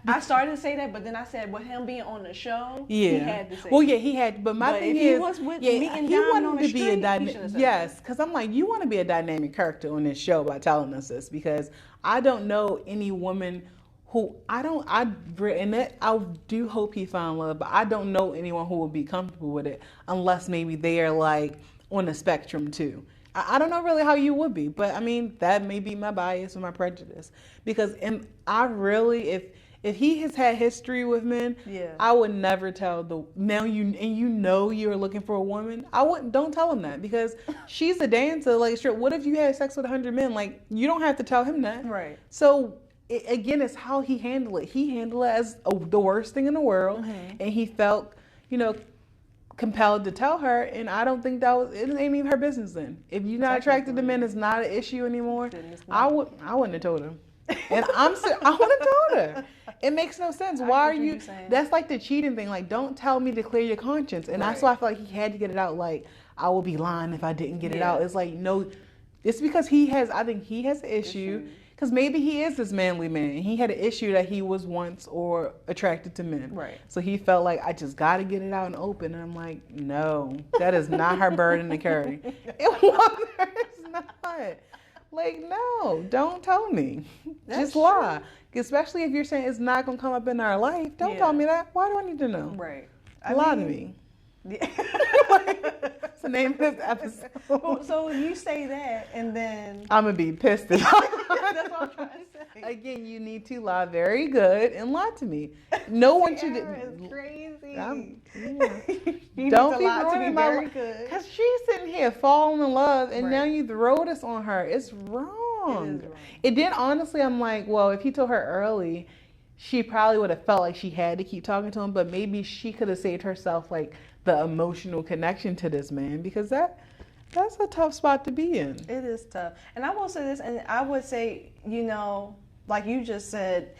I started to say that, but then I said, with him being on the show, he had to say. Well, yeah, he had. But my thing is, he was with me and Don on the street, he dynamic. Yes, because I'm like, you want to be a dynamic character on this show by telling us this, because I don't know any woman who I do hope he found love, but I don't know anyone who would be comfortable with it unless maybe they are like on the spectrum too. I don't know really how you would be, but I mean, that may be my bias or my prejudice, because I really, If he has had history with men, I would never tell you're looking for a woman. Don't tell him that, because she's a dancer. Like, sure, what if you had sex with 100 men? Like, you don't have to tell him that. Right. So again, it's how he handled it. He handled it as the worst thing in the world, and he felt, compelled to tell her. And I don't think it ain't even her business then. If you're not attracted to men, it's not an issue anymore. I wouldn't have told him. And I wouldn't have told her. It makes no sense. Why are you? That's like the cheating thing. Like, don't tell me to clear your conscience. And that's why I feel like he had to get it out. Like, I will be lying if I didn't get it out. It's like, no, it's because I think he has an issue. Because maybe he is this manly man. He had an issue that he was once or attracted to men. Right. So he felt like, I just got to get it out and open. And I'm like, no, that is not her burden to carry. It's not. Like, no, don't tell me. Just lie. Especially if you're saying it's not going to come up in our life. Don't tell me that. Why do I need to know? Right. Lie to me. Yeah. That's the name of this episode. So you say that, and then I'm going to be pissed. That's what I'm trying to say. Again, you need to lie very good and lie to me. No one should. It's crazy. Don't be ruining my life. Because she's sitting here falling in love, and now you throw this on her. It's wrong. It is wrong. It did, honestly, I'm like, well, if he told her early, she probably would have felt like she had to keep talking to him, but maybe she could have saved herself like the emotional connection to this man, because that's a tough spot to be in. It is tough. And I will say this, and I would say, like you just said,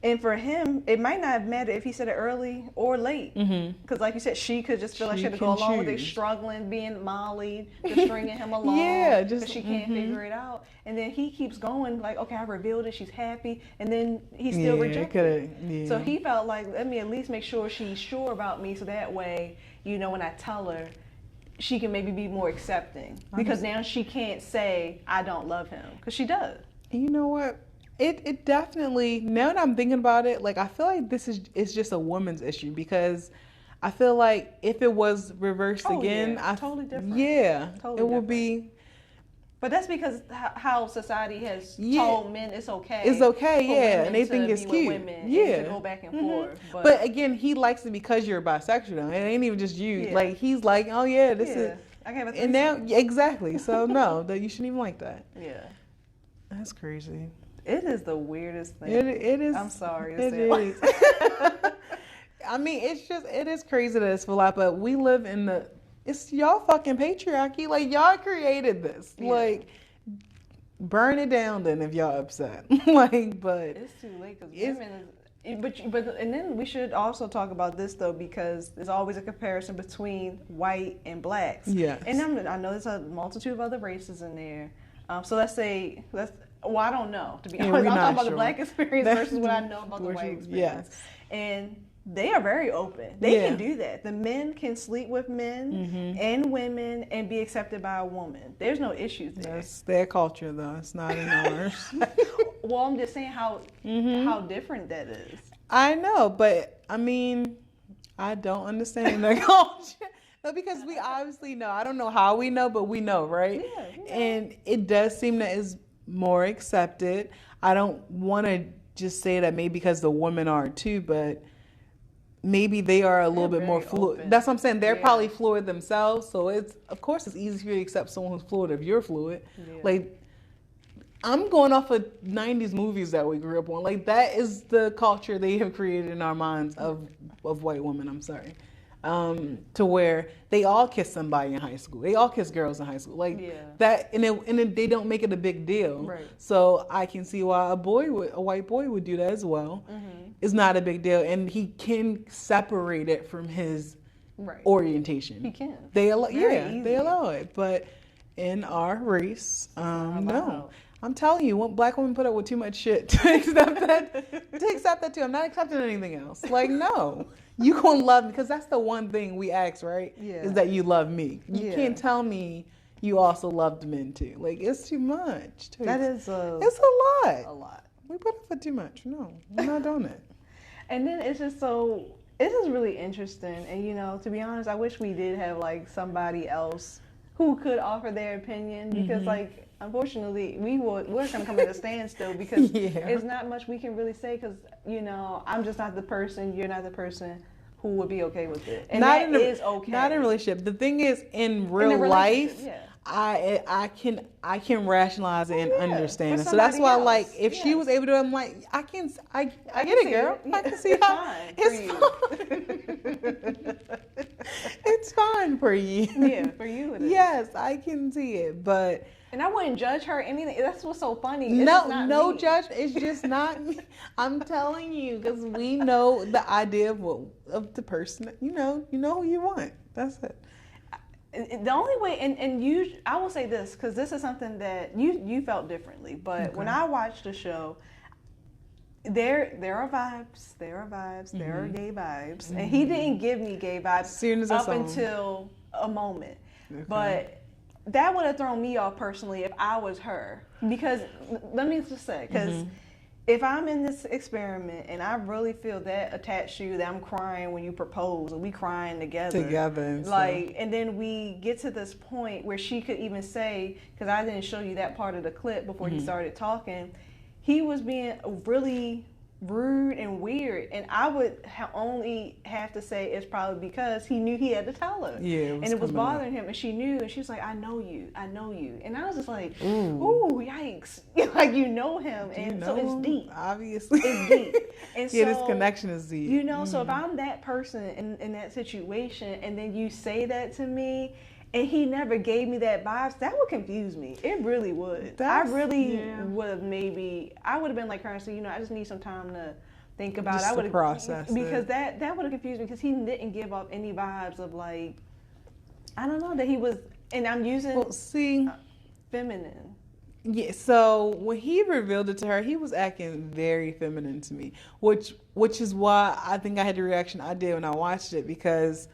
and for him, it might not have mattered if he said it early or late. Because like you said, she could just feel like she had to go along with it, struggling, being mollied, just stringing him along. Because she can't figure it out. And then he keeps going, like, okay, I revealed it, she's happy. And then he's still rejected. So he felt like, let me at least make sure she's sure about me, so that way, when I tell her, she can maybe be more accepting. Because now she can't say, I don't love him. Because she does. And you know what? It definitely, now that I'm thinking about it, like, I feel like it's just a woman's issue, because I feel like if it was reversed again, totally different. It would be. But that's because how society has told men it's okay. It's okay, and they think it's cute. To go back and forth. But again, he likes it because you're bisexual. It ain't even just you. Like, he's like, oh yeah, this is. I can't. And now, exactly. So no, that you shouldn't even like that. Yeah. That's crazy. It is the weirdest thing. It is. I'm sorry to say it. I mean, it is crazy that it's full out, but we live in it's y'all fucking patriarchy. Like, y'all created this. Yeah. Like, burn it down then if y'all upset. But it's too late, because women but and then we should also talk about this, though, because there's always a comparison between white and blacks. Yeah. And I know there's a multitude of other races in there. So let's well, I don't know, to be honest. I'm talking about the black experience versus what I know about the white experience. Yes. And they are very open. They can do that. The men can sleep with men and women and be accepted by a woman. There's no issues there. That's their culture, though. It's not in ours. Well, I'm just saying how different that is. I know, but I mean, I don't understand their culture. No, because we obviously know. I don't know how we know, but we know, right? Yeah. And it does seem that it's more accepted. I don't want to just say that maybe because the women are too, but maybe they are a little bit more fluid. That's what I'm saying. They're probably fluid themselves, so of course it's easy for you to accept someone who's fluid if you're fluid. Yeah. Like, I'm going off of 90s movies that we grew up on. Like, that is the culture they have created in our minds of white women. I'm sorry. To where they all kiss somebody in high school. They all kiss girls in high school. Like that, and then they don't make it a big deal. Right. So I can see why a white boy would do that as well. It's not a big deal, and he can separate it from his orientation. He can. They allow it, but in our race, no. I'm telling you, black women put up with too much shit to accept that too. I'm not accepting anything else. Like, no. You gonna love me, because that's the one thing we ask, right? Yeah. Is that you love me. You can't tell me you also loved men too. Like, it's too much. Too. It's a lot. A lot. We put up with too much. No, I'm not doing it. And then it's just really interesting. And to be honest, I wish we did have like somebody else who could offer their opinion, because like unfortunately, we're going to come at a standstill because there's not much we can really say because, I'm just not the person, you're not the person who would be okay with it. And that is okay. Not in a relationship. The thing is, in real life, I can rationalize it and understand it. So that's why, like, if she was able to, I'm like, I get it, girl. I can see how it's fine. It's fine for you. Yeah, for you it is. Yes, I can see it, but. And I wouldn't judge her anything. That's what's so funny. No judgment. It's just not me. I'm telling you, because we know the idea of the person. You know who you want. That's it. The only way, and you, I will say this because this is something that you felt differently. But when I watched the show, there are vibes. There are vibes. There are gay vibes, and he didn't give me gay vibes up until a moment, but. That would have thrown me off personally if I was her. Because, let me just say, because if I'm in this experiment and I really feel that attached to you, that I'm crying when you propose and we crying together. And then we get to this point where she could even say, because I didn't show you that part of the clip before he started talking, he was being really rude and weird, and I would only have to say it's probably because he knew he had to tell her, and it was bothering him, and she knew, and she was like, I know you, and I was just like, ooh, yikes, like him, and so it's deep, obviously, it's deep, and so this connection is deep, so if I'm that person in that situation, and then you say that to me. And he never gave me that vibes. That would confuse me. It really would. I really would have I would have been like her and said, I just need some time to think about it. I would have processed because that would have confused me because he didn't give off any vibes of like, I don't know, that he was, and I'm using feminine. Yeah, so when he revealed it to her, he was acting very feminine to me, which is why I think I had the reaction I did when I watched it because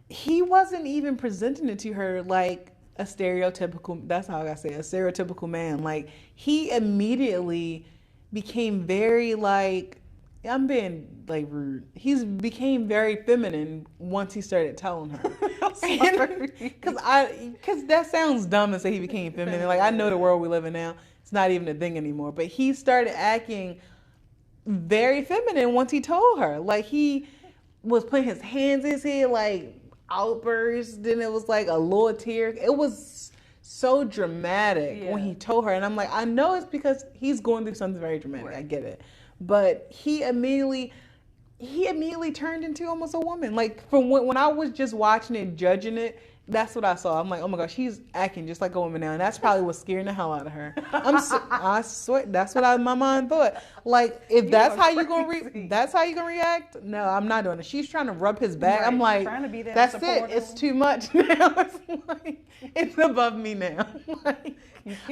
he wasn't even presenting it to her like a stereotypical, that's how I gotta say it, a stereotypical man. Like, he immediately became very like, I'm being like rude. He became very feminine once he started telling her. Because that sounds dumb to say he became feminine. Like, I know the world we live in now, it's not even a thing anymore. But he started acting very feminine once he told her. Like, he was putting his hands in his head, like, outburst, then it was like a little tear. It was so dramatic when he told her, and I'm like, I know it's because he's going through something very dramatic. Right. I get it, but he immediately turned into almost a woman. Like, from when I was just watching it, judging it, that's what I saw. I'm like, oh my gosh, he's acting just like a woman now, and that's probably what's scaring the hell out of her. I swear, that's what my mind thought. Like, if that's how you gonna react, no, I'm not doing it. She's trying to rub his back. Right. I'm like, trying to be there, that's it. It's too much now. It's like, it's above me now. Like,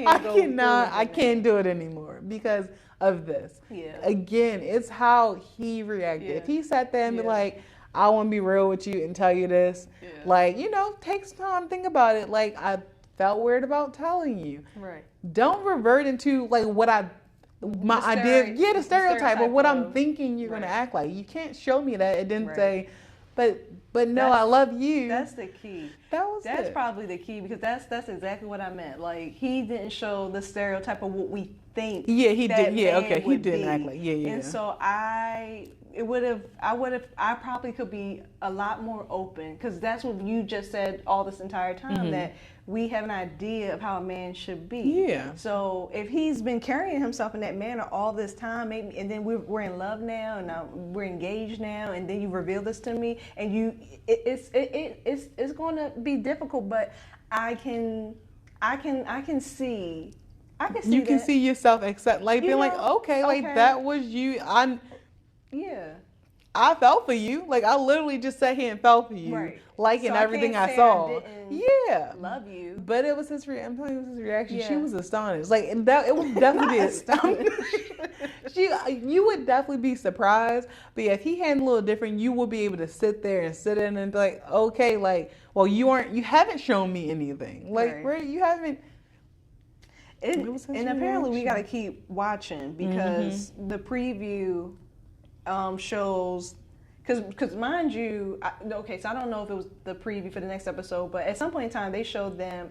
I can't do it anymore because of this. Yeah. Again, it's how he reacted. Yeah. If he sat there and be like, I want to be real with you and tell you this. Yeah. Like, take some time, think about it. Like, I felt weird about telling you. Right. Don't revert into, like, the stereotype of what I'm thinking you're going to act like. You can't show me that. It didn't say, but no, I love you. That's the key. That's probably the key because that's exactly what I meant. Like, he didn't show the stereotype of what we think. Yeah, he did. Yeah, okay. He didn't act like, And so I probably could be a lot more open because that's what you just said all this entire time, that we have an idea of how a man should be. Yeah. So if he's been carrying himself in that manner all this time, maybe, and then we're in love now, and we're engaged now, and then you reveal this to me, and it's going to be difficult, but I can see. You can see yourself accept, like, being like, okay, like, that was you. I felt for you. Like, I literally just sat here and felt for you. Right. Liking everything I saw. Love you. But it was his reaction. Yeah. She was astonished. Like, it would definitely be astonished. You would definitely be surprised. But if he handled it a little different, you would be able to sit there and sit in and be like, okay, like, well, you haven't shown me anything. Like, right. You haven't. And apparently we got to keep watching because the preview shows, because mind you, so I don't know if it was the preview for the next episode, but at some point in time they showed them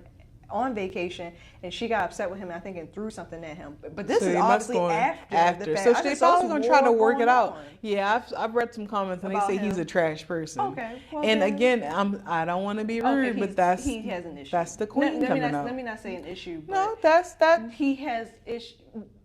on vacation, and she got upset with him, I think, and threw something at him. But this is obviously after the fact. So she's probably going to try to work it out. Yeah, I've read some comments, and they say he's a trash person. Okay. Well, and again, I don't want to be rude, but he has an issue. That's the queen coming out. Let me not say an issue. But no, that's that. He has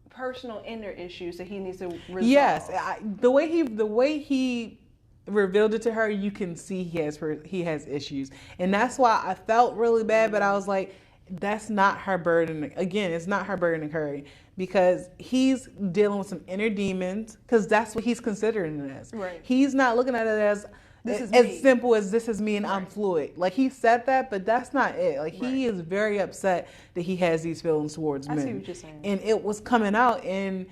personal inner issues that he needs to resolve. Yes, the way he revealed it to her, you can see he has issues, and that's why I felt really bad. But I was like, that's not her burden. Again, it's not her burden to carry, because he's dealing with some inner demons, because that's what he's considering it as. Right. He's not looking at it as simple as this is me and I'm fluid. Like, he said that, but that's not it. Like, he is very upset that he has these feelings towards men. I see what you're saying. And it was coming out, and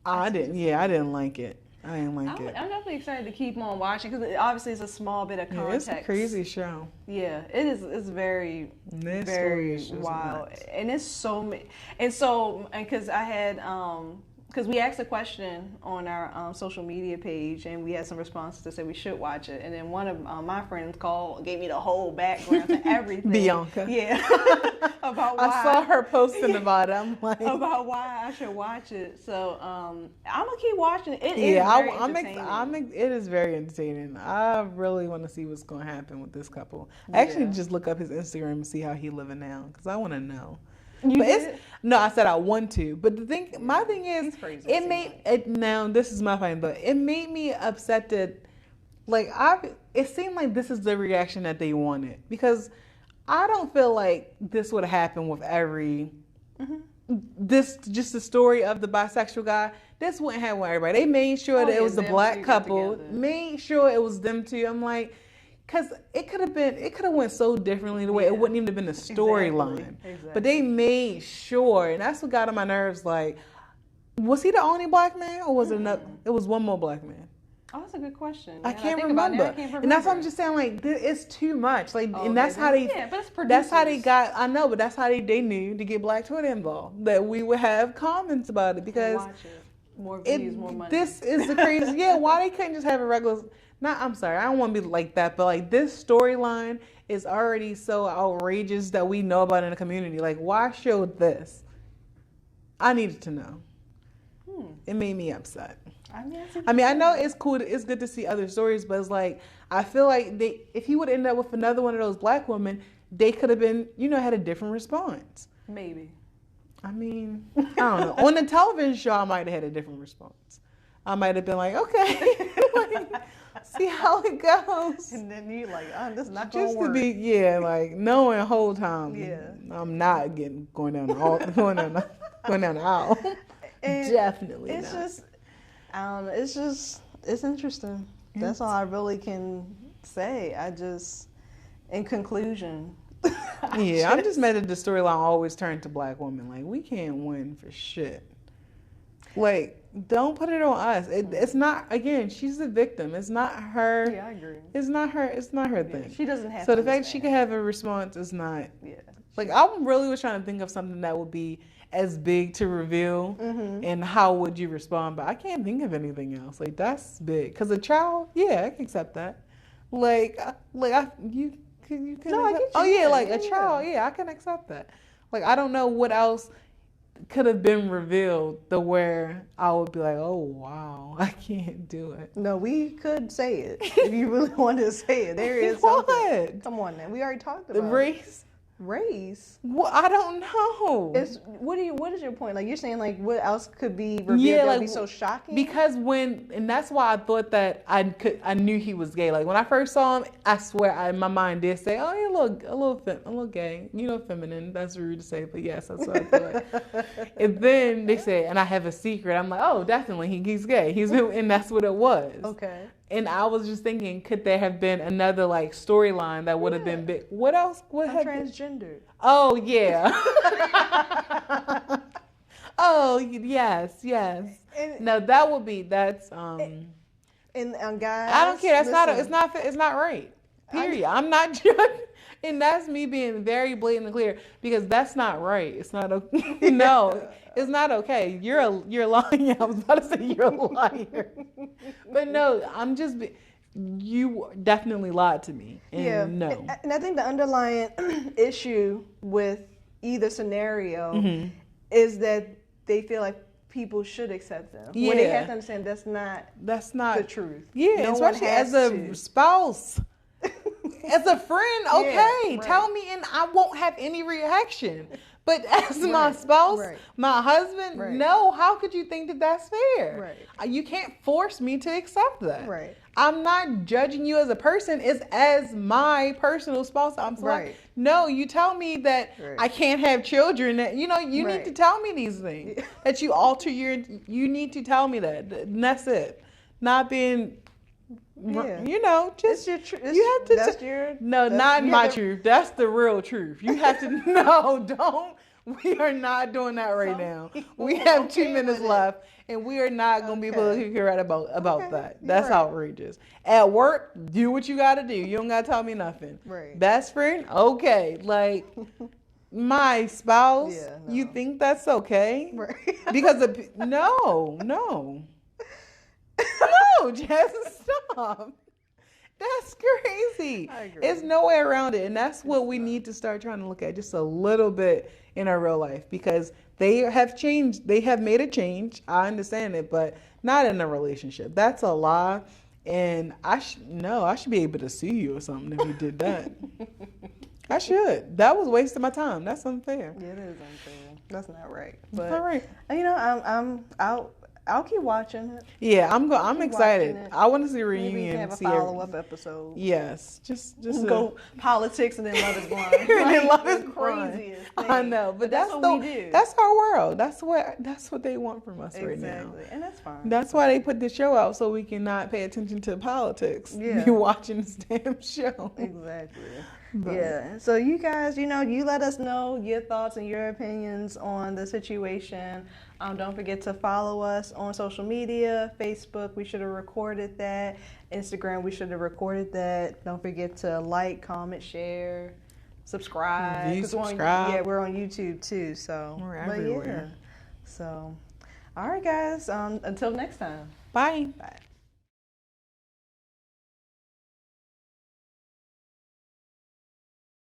I didn't like it. I didn't like it. I'm definitely excited to keep on watching, because obviously it's a small bit of context. It's a crazy show. Yeah, it is. It's very, very wild, nuts. And it's so. And because I had because we asked a question on our social media page, and we had some responses that said we should watch it. And then one of my friends gave me the whole background to everything. Bianca. Yeah. About why. I saw her posting about it. I'm like, about why I should watch it. So I'm gonna keep watching it. It is very entertaining. I really want to see what's gonna happen with this couple. I actually just look up his Instagram and see how he living now, because I want to know. No, I said I want to, but my thing is, now this is my final thought. It made me upset that, like, it seemed like this is the reaction that they wanted, because I don't feel like this would have happened with every, just the story of the bisexual guy. This wouldn't happen with everybody. They made sure that it was the black couple, made sure it was them two. I'm like, because it could have went so differently the way it wouldn't even have been a storyline. Exactly. But they made sure, and that's what got on my nerves. Like, was he the only black man, or was it another? It was one more black man. Oh, that's a good question. I can't remember. And that's what I'm just saying. Like, it's too much. Like, and that's how they. Yeah, but it's producers. That's how they got. I know, but that's how they knew to get Black Twitter involved, that we would have comments about it, because more views, more money. This is the crazy. Yeah, why they couldn't just have a regular. I'm sorry, I don't want to be like that, but like, this storyline is already so outrageous that we know about in the community. Like, why show this? I needed to know. It made me upset. I mean, I know it's cool. It's good to see other stories, but it's like, I feel like if he would end up with another one of those black women, they could have been, had a different response. Maybe. I mean, I don't know. On the television show, I might have had a different response. I might have been like, okay. See how it goes. And then you like, this is not just gonna to work. be, like, knowing the whole time. Yeah. I'm not going down the aisle. Definitely it's not. Just, I don't know. It's interesting. That's all I really can say. In conclusion. I'm just mad that the storyline always turned to black women. Like, we can't win for shit. Like, don't put it on us. It's not, again, she's the victim. It's not her. Yeah, I agree. It's not her thing. She doesn't have So the fact she can have a response is not. Yeah. Like, I really was trying to think of something that would be as big to reveal, and how would you respond? But I can't think of anything else. Like, that's big. Because a child, I can accept that. You can. No, I get you. Oh yeah, like a child, I can accept that. Like, I don't know what else could have been revealed to where I would be like, oh wow, I can't do it. No, we could say it if you really wanted to say it. There is something. Come on, man. We already talked about the race. Race? Well, I don't know. What is your point? Like, you're saying, like, what else could be revealed that would be so shocking? Because and that's why I thought that I knew he was gay. Like, when I first saw him, I swear my mind did say, oh, you're a little gay, feminine. That's rude to say, but yes, that's what I thought. And then they said, and I have a secret. I'm like, oh, definitely, he's gay. And that's what it was. Okay. And I was just thinking, could there have been another, like, storyline that would have been big? What else would have transgender? Oh, yeah. Oh, yes. No, that would be, that's, And guys, I don't care. It's not right. Period. I'm not judging. And that's me being very blatant and clear, because that's not right. It's not okay. No, it's not okay. You're lying. I was about to say you're a liar. But no, you definitely lied to me. And no. And I think the underlying issue with either scenario is that they feel like people should accept them. Yeah. When they have to understand that's not the truth. Yeah, no, especially as a spouse. As a friend, okay, tell me and I won't have any reaction. But as my spouse, my husband, no, how could you think that that's fair? You can't force me to accept that. I'm not judging you as a person. It's as my personal spouse. I'm like, no, you tell me that I can't have children. That, you need to tell me these things. That you alter you need to tell me that. And that's it. Not being... just your truth. You have to. Not my truth. That's the real truth. You have to. No, don't. We are not doing that right now. We have 2 minutes left, and we are not going to be politically correct about that. That's outrageous. At work, do what you got to do. You don't got to tell me nothing. Best friend, okay. Like my spouse, you think that's okay? Because no. No, Jess, stop. That's crazy. I agree. It's no way around it. And that's what we need to start trying to look at just a little bit in our real life, because they have changed. They have made a change. I understand it, but not in a relationship. That's a lie. And I should be able to sue you or something if you did that. I should. That was wasting my time. That's unfair. Yeah, it is unfair. That's not right. But it's not right. I'll keep watching it. Yeah, I'm excited. I want to see a reunion. Maybe we can have a follow-up episode. Yes, just go politics and then Love Is Blind. And then Love Is Blind. Craziest thing. I know, but that's what we do. That's our world. That's what they want from us right now. Exactly, and that's fine. That's why they put the show out, so we can not pay attention to politics. Yeah, be watching this damn show. Exactly. But. Yeah. So you guys, you let us know your thoughts and your opinions on the situation. Don't forget to follow us on social media. Facebook, we should have recorded that. Instagram, we should have recorded that. Don't forget to like, comment, share, subscribe. Subscribe. We're on YouTube too. So we're everywhere. So, all right, guys. Until next time. Bye. Bye.